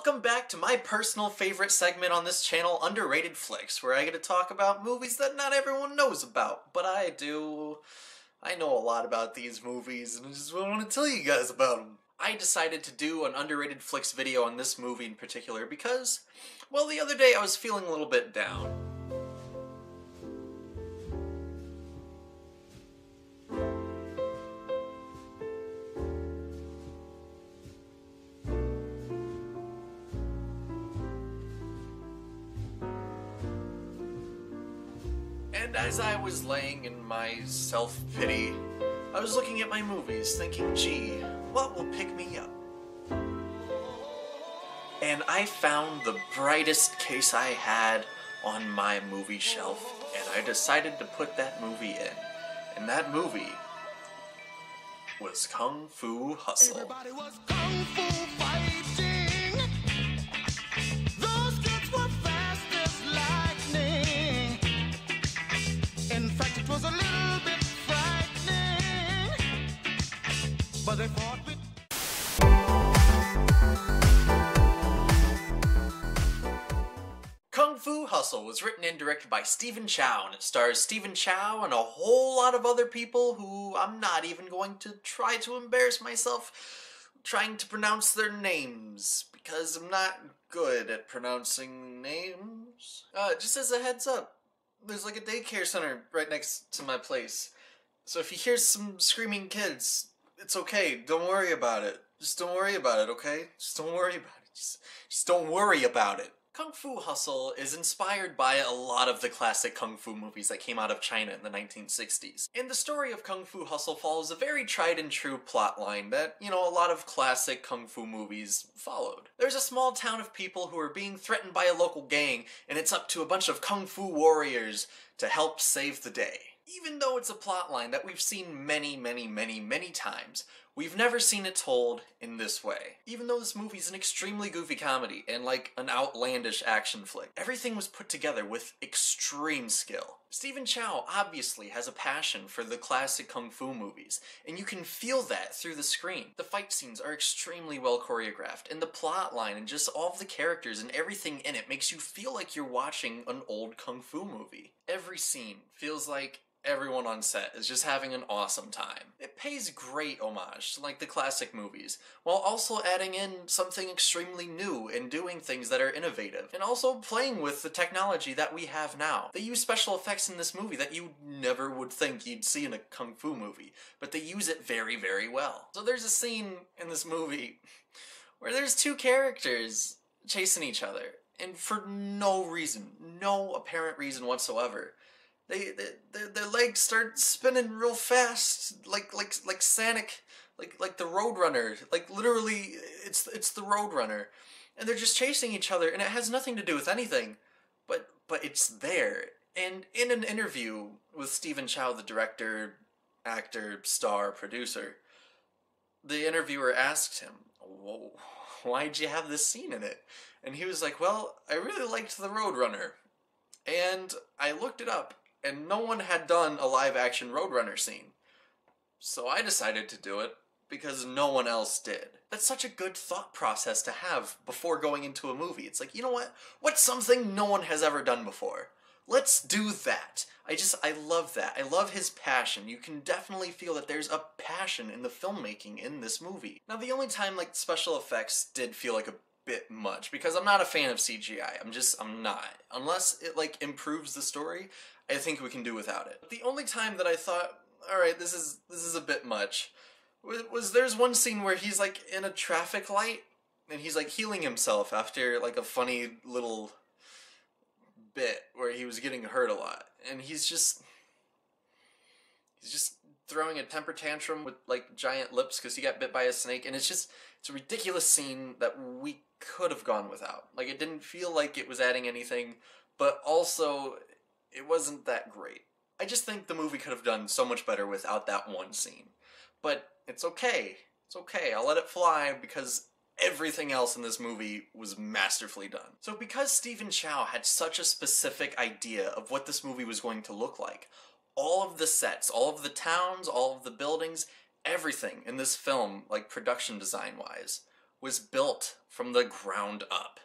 Welcome back to my personal favorite segment on this channel, Underrated Flicks, where I get to talk about movies that not everyone knows about, but I do. I know a lot about these movies, and I just want to tell you guys about them. I decided to do an Underrated Flicks video on this movie in particular because, well, the other day I was feeling a little bit down. And as I was laying in my self-pity, I was looking at my movies thinking, gee, what will pick me up? And I found the brightest case I had on my movie shelf, and I decided to put that movie in. And that movie was Kung Fu Hustle. Everybody was kung fu fighting. Those kids were fast as lightning. In fact, it was a little bit frightening, but they fought with... Kung Fu Hustle was written and directed by Stephen Chow, and it stars Stephen Chow and a whole lot of other people who I'm not even going to try to embarrass myself trying to pronounce their names, because I'm not good at pronouncing names. Just as a heads up, there's like a daycare center right next to my place, so if you hear some screaming kids, it's okay, don't worry about it. Just don't worry about it, okay? Just don't worry about it. Just don't worry about it. Kung Fu Hustle is inspired by a lot of the classic Kung Fu movies that came out of China in the 1960s. And the story of Kung Fu Hustle follows a very tried and true plot line that, you know, a lot of classic Kung Fu movies followed. There's a small town of people who are being threatened by a local gang, and it's up to a bunch of Kung Fu warriors to help save the day. Even though it's a plot line that we've seen many times, we've never seen it told in this way. Even though this movie's an extremely goofy comedy and like an outlandish action flick, everything was put together with extreme skill. Stephen Chow obviously has a passion for the classic Kung Fu movies, and you can feel that through the screen. The fight scenes are extremely well choreographed, and the plot line and just all of the characters and everything in it makes you feel like you're watching an old Kung Fu movie. Every scene feels like everyone on set is just having an awesome time. It pays great homage to like the classic movies, while also adding in something extremely new and doing things that are innovative, and also playing with the technology that we have now. They use special effects in this movie that you never would think you'd see in a Kung Fu movie, but they use it very well. So there's a scene in this movie where there's two characters chasing each other, and for no reason, no apparent reason whatsoever, their legs start spinning real fast, like Sonic, like the Roadrunner, like literally, it's the Roadrunner, and they're just chasing each other, and it has nothing to do with anything, but it's there. And in an interview with Stephen Chow, the director, actor, star, producer, the interviewer asked him, "Whoa, why'd you have this scene in it?" And he was like, "Well, I really liked the Roadrunner, and I looked it up, and no one had done a live-action Roadrunner scene. So I decided to do it because no one else did." That's such a good thought process to have before going into a movie. It's like, you know what? What's something no one has ever done before? Let's do that. I love that. I love his passion. You can definitely feel that there's a passion in the filmmaking in this movie. Now, the only time, like, special effects did feel like a bit much, because I'm not a fan of CGI. I'm not. Unless it, like, improves the story, I think we can do without it. The only time that I thought, alright, this is a bit much, was there's one scene where he's like in a traffic light, and he's like healing himself after like a funny little bit where he was getting hurt a lot, and he's just throwing a temper tantrum with like giant lips because he got bit by a snake, and it's a ridiculous scene that we could have gone without. Like, it didn't feel like it was adding anything, but also it wasn't that great. I just think the movie could have done so much better without that one scene. But it's okay. It's okay. I'll let it fly because everything else in this movie was masterfully done. So because Stephen Chow had such a specific idea of what this movie was going to look like, all of the sets, all of the towns, all of the buildings, everything in this film, like production design-wise, was built from the ground up.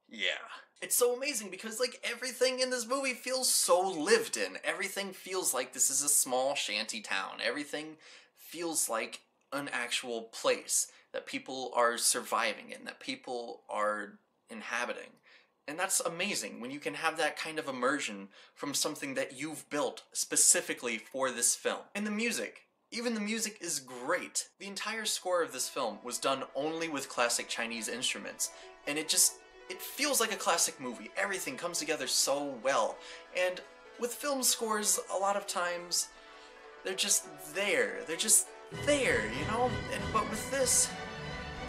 Yeah. It's so amazing because, like, everything in this movie feels so lived in. Everything feels like this is a small shanty town. Everything feels like an actual place that people are surviving in, that people are inhabiting. And that's amazing when you can have that kind of immersion from something that you've built specifically for this film. And the music. Even the music is great. The entire score of this film was done only with classic Chinese instruments, and it feels like a classic movie. Everything comes together so well. And with film scores, a lot of times, they're just there. They're just there, you know? But with this,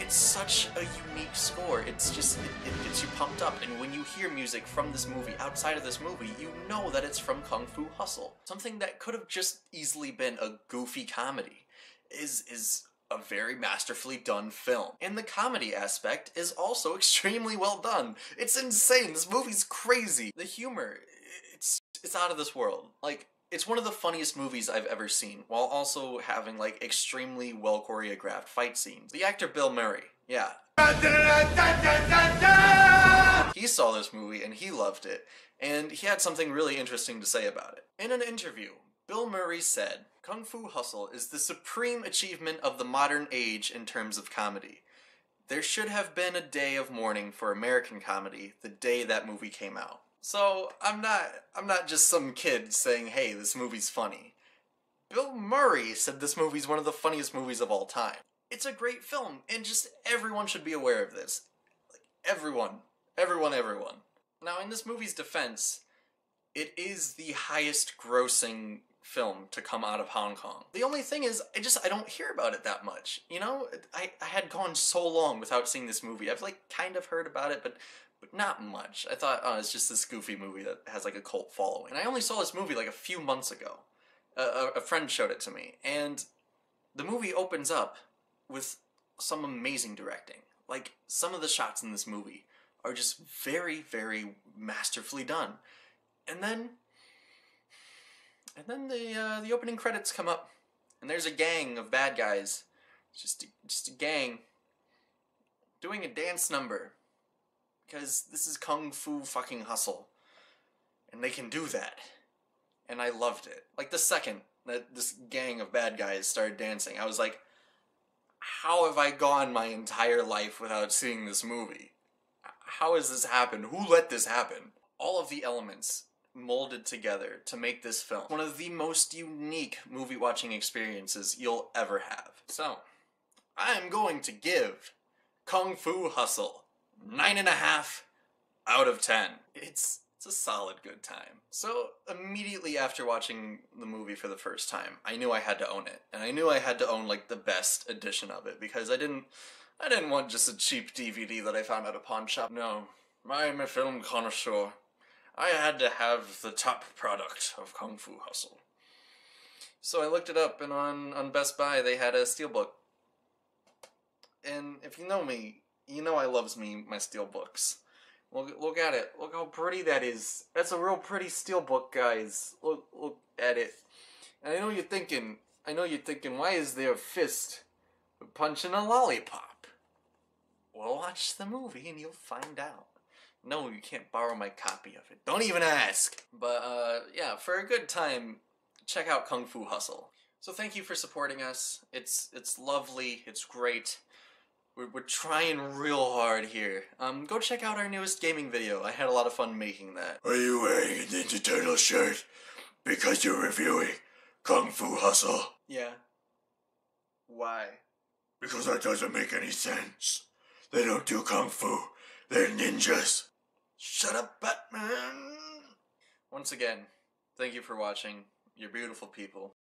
it's such a unique score. It's just, it gets you pumped up. And when you hear music from this movie, outside of this movie, you know that it's from Kung Fu Hustle. Something that could have just easily been a goofy comedy is a very masterfully done film. And the comedy aspect is also extremely well done. It's insane. This movie's crazy. The humor, it's out of this world. Like, it's one of the funniest movies I've ever seen, while also having, like, extremely well choreographed fight scenes. The actor Bill Murray, yeah. He saw this movie and he loved it, and he had something really interesting to say about it. In an interview, Bill Murray said, "Kung Fu Hustle is the supreme achievement of the modern age in terms of comedy. There should have been a day of mourning for American comedy the day that movie came out." So, I'm not just some kid saying, hey, this movie's funny. Bill Murray said this movie's one of the funniest movies of all time. It's a great film, and just everyone should be aware of this. Like, everyone. Now, in this movie's defense, it is the highest grossing film to come out of Hong Kong. The only thing is, I don't hear about it that much. You know, I had gone so long without seeing this movie. I've, like, kind of heard about it, but not much. I thought, oh, it's just this goofy movie that has, like, a cult following. And I only saw this movie, like, a few months ago. A friend showed it to me, and the movie opens up with some amazing directing. Like, some of the shots in this movie are just very, very masterfully done. And then the opening credits come up, and there's a gang of bad guys, just a gang, doing a dance number. Because this is Kung Fu fucking Hustle. And they can do that. And I loved it. Like, the second that this gang of bad guys started dancing, I was like, how have I gone my entire life without seeing this movie? How has this happened? Who let this happen? All of the elements molded together to make this film one of the most unique movie-watching experiences you'll ever have. So, I am going to give Kung Fu Hustle 9.5 out of 10. It's a solid good time. So immediately after watching the movie for the first time, I knew I had to own it. And I knew I had to own, like, the best edition of it, because I didn't want just a cheap DVD that I found at a pawn shop. No, I'm a film connoisseur. I had to have the top product of Kung Fu Hustle. So I looked it up, and on Best Buy they had a steelbook. And if you know me, you know I loves my steelbooks. Look at it. Look how pretty that is. That's a real pretty steelbook, guys. Look at it. And I know you're thinking, why is there a fist punching a lollipop? Well, watch the movie and you'll find out. No, you can't borrow my copy of it. Don't even ask. But, yeah, for a good time, check out Kung Fu Hustle. So thank you for supporting us. It's lovely. It's great. We're trying real hard here. Go check out our newest gaming video. I had a lot of fun making that. Are you wearing a Ninja Turtle shirt? Because you're reviewing Kung Fu Hustle? Yeah. Why? Because that doesn't make any sense. They don't do Kung Fu. They're ninjas. Shut up, Batman! Once again, thank you for watching. You're beautiful people.